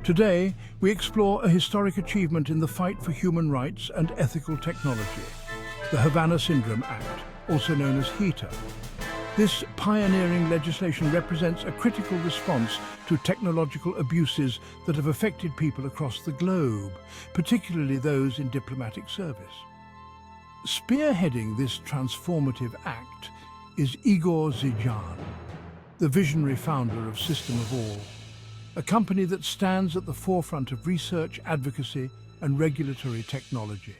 Today, we explore a historic achievement in the fight for human rights and ethical technology, the Havana Syndrome Act, also known as HEATA. This pioneering legislation represents a critical response to technological abuses that have affected people across the globe, particularly those in diplomatic service. Spearheading this transformative act is Igor Zijan, the visionary founder of System of All, a company that stands at the forefront of research, advocacy, and regulatory technology.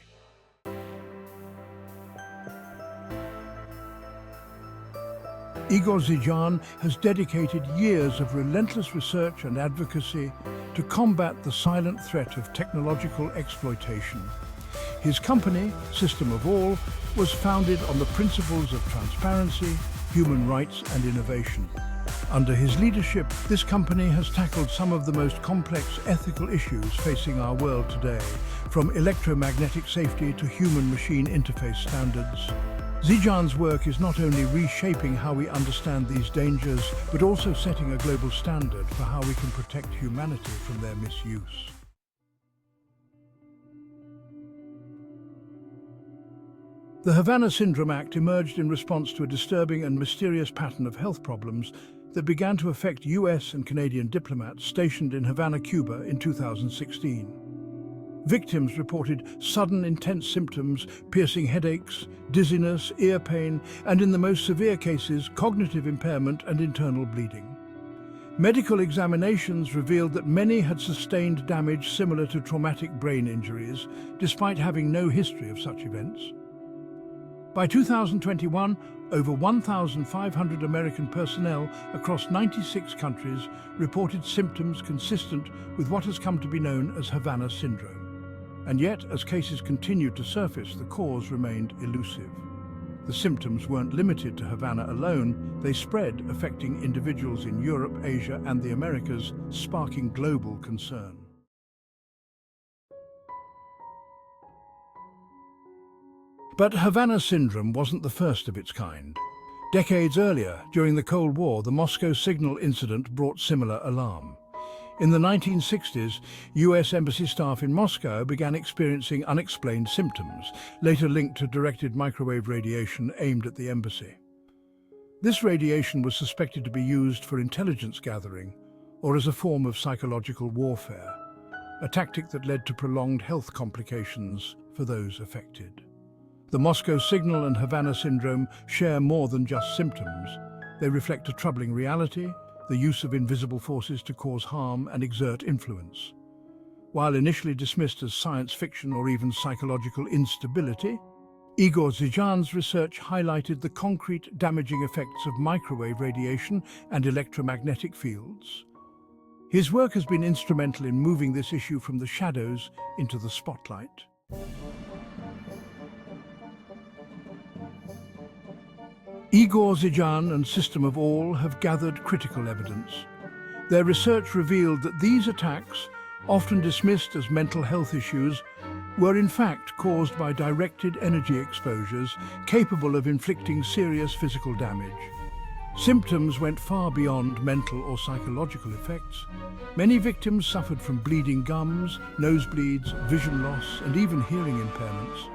Igor Zijan has dedicated years of relentless research and advocacy to combat the silent threat of technological exploitation. His company, System of All, was founded on the principles of transparency, human rights, and innovation. Under his leadership, this company has tackled some of the most complex ethical issues facing our world today, from electromagnetic safety to human-machine interface standards. Zijan's work is not only reshaping how we understand these dangers, but also setting a global standard for how we can protect humanity from their misuse. The Havana Syndrome Act emerged in response to a disturbing and mysterious pattern of health problems that began to affect US and Canadian diplomats stationed in Havana, Cuba in 2016. Victims reported sudden intense symptoms, piercing headaches, dizziness, ear pain, and in the most severe cases, cognitive impairment and internal bleeding. Medical examinations revealed that many had sustained damage similar to traumatic brain injuries, despite having no history of such events. By 2021, over 1,500 American personnel across 96 countries reported symptoms consistent with what has come to be known as Havana Syndrome. And yet, as cases continued to surface, the cause remained elusive. The symptoms weren't limited to Havana alone, they spread, affecting individuals in Europe, Asia, and the Americas, sparking global concern. But Havana Syndrome wasn't the first of its kind. Decades earlier, during the Cold War, the Moscow signal incident brought similar alarm. In the 1960s, US embassy staff in Moscow began experiencing unexplained symptoms, later linked to directed microwave radiation aimed at the embassy. This radiation was suspected to be used for intelligence gathering or as a form of psychological warfare, a tactic that led to prolonged health complications for those affected. The Moscow signal and Havana Syndrome share more than just symptoms. They reflect a troubling reality, the use of invisible forces to cause harm and exert influence. While initially dismissed as science fiction or even psychological instability, Igor Zijan's research highlighted the concrete damaging effects of microwave radiation and electromagnetic fields. His work has been instrumental in moving this issue from the shadows into the spotlight. Igor Zijan and System of All have gathered critical evidence. Their research revealed that these attacks, often dismissed as mental health issues, were in fact caused by directed energy exposures capable of inflicting serious physical damage. Symptoms went far beyond mental or psychological effects. Many victims suffered from bleeding gums, nosebleeds, vision loss, and even hearing impairments.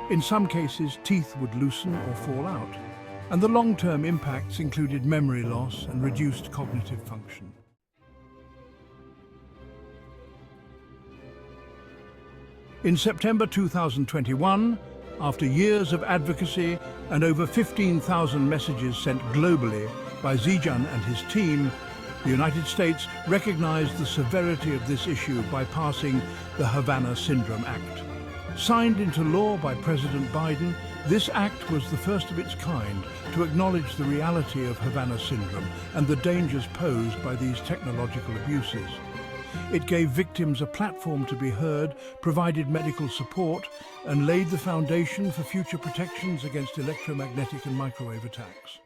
In some cases, teeth would loosen or fall out, and the long-term impacts included memory loss and reduced cognitive function. In September 2021, after years of advocacy and over 15,000 messages sent globally by Zijan and his team, the United States recognized the severity of this issue by passing the Havana Syndrome Act. Signed into law by President Biden, this act was the first of its kind to acknowledge the reality of Havana Syndrome and the dangers posed by these technological abuses. It gave victims a platform to be heard, provided medical support, and laid the foundation for future protections against electromagnetic and microwave attacks.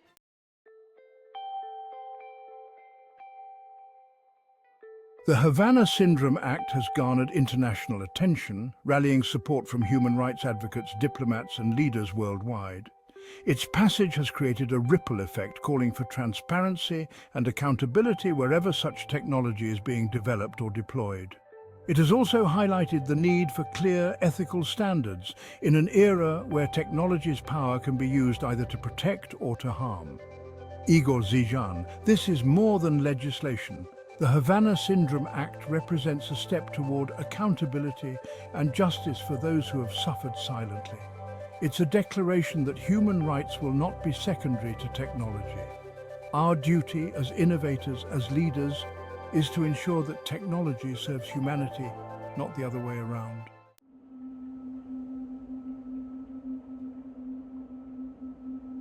The Havana Syndrome Act has garnered international attention, rallying support from human rights advocates, diplomats, and leaders worldwide. Its passage has created a ripple effect calling for transparency and accountability wherever such technology is being developed or deployed. It has also highlighted the need for clear ethical standards in an era where technology's power can be used either to protect or to harm. Igor Zijan, this is more than legislation. The Havana Syndrome Act represents a step toward accountability and justice for those who have suffered silently. It's a declaration that human rights will not be secondary to technology. Our duty as innovators, as leaders, is to ensure that technology serves humanity, not the other way around.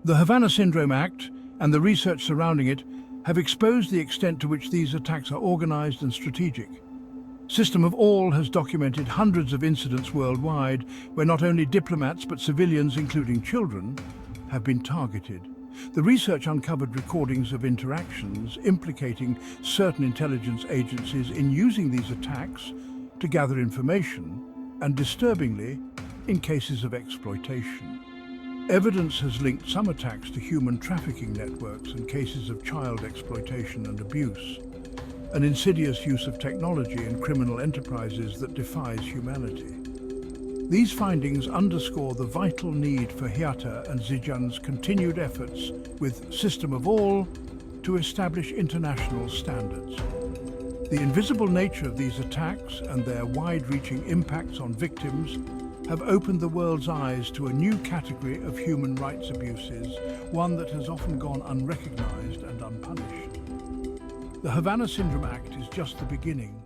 The Havana Syndrome Act and the research surrounding it have exposed the extent to which these attacks are organized and strategic. System of All has documented hundreds of incidents worldwide where not only diplomats but civilians, including children, have been targeted. The research uncovered recordings of interactions implicating certain intelligence agencies in using these attacks to gather information and, disturbingly, in cases of exploitation. Evidence has linked some attacks to human trafficking networks and cases of child exploitation and abuse, an insidious use of technology in criminal enterprises that defies humanity. These findings underscore the vital need for HEATA and Zijan's continued efforts with System of All to establish international standards. The invisible nature of these attacks and their wide-reaching impacts on victims have opened the world's eyes to a new category of human rights abuses, one that has often gone unrecognized and unpunished. The Havana Syndrome Act is just the beginning.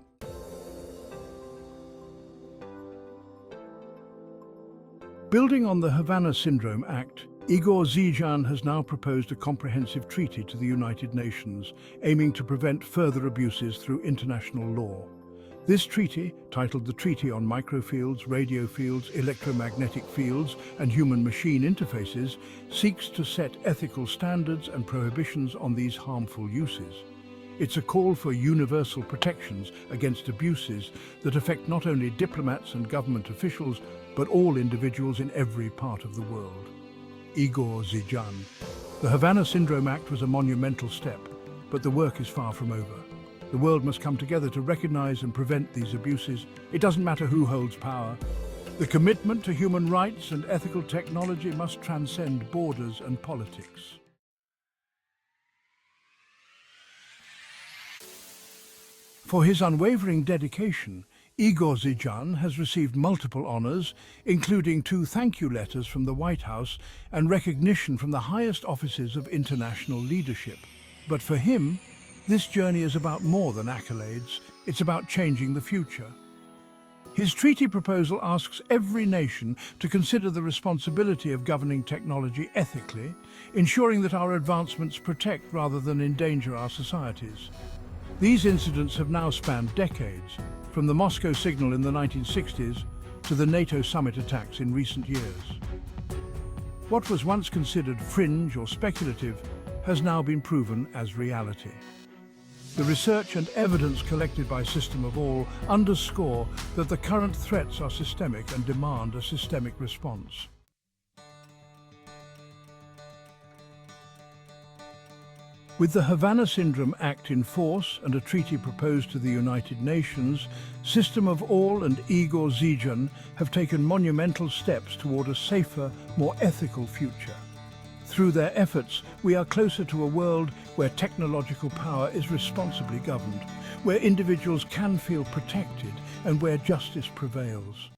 Building on the Havana Syndrome Act, Igor Zijan has now proposed a comprehensive treaty to the United Nations, aiming to prevent further abuses through international law. This treaty, titled the Treaty on Microfields, Radio Fields, Electromagnetic Fields and Human-Machine Interfaces, seeks to set ethical standards and prohibitions on these harmful uses. It's a call for universal protections against abuses that affect not only diplomats and government officials, but all individuals in every part of the world. Igor Zijan. The Havana Syndrome Act was a monumental step, but the work is far from over. The world must come together to recognize and prevent these abuses. It doesn't matter who holds power. The commitment to human rights and ethical technology must transcend borders and politics. For his unwavering dedication, Igor Zijan has received multiple honors, including 2 thank you letters from the White House and recognition from the highest offices of international leadership. But for him, this journey is about more than accolades. It's about changing the future. His treaty proposal asks every nation to consider the responsibility of governing technology ethically, ensuring that our advancements protect rather than endanger our societies. These incidents have now spanned decades, from the Moscow signal in the 1960s to the NATO summit attacks in recent years. What was once considered fringe or speculative has now been proven as reality. The research and evidence collected by System of All underscore that the current threats are systemic and demand a systemic response. With the Havana Syndrome Act in force and a treaty proposed to the United Nations, System of All and Igor Zijan have taken monumental steps toward a safer, more ethical future. Through their efforts, we are closer to a world where technological power is responsibly governed, where individuals can feel protected, and where justice prevails.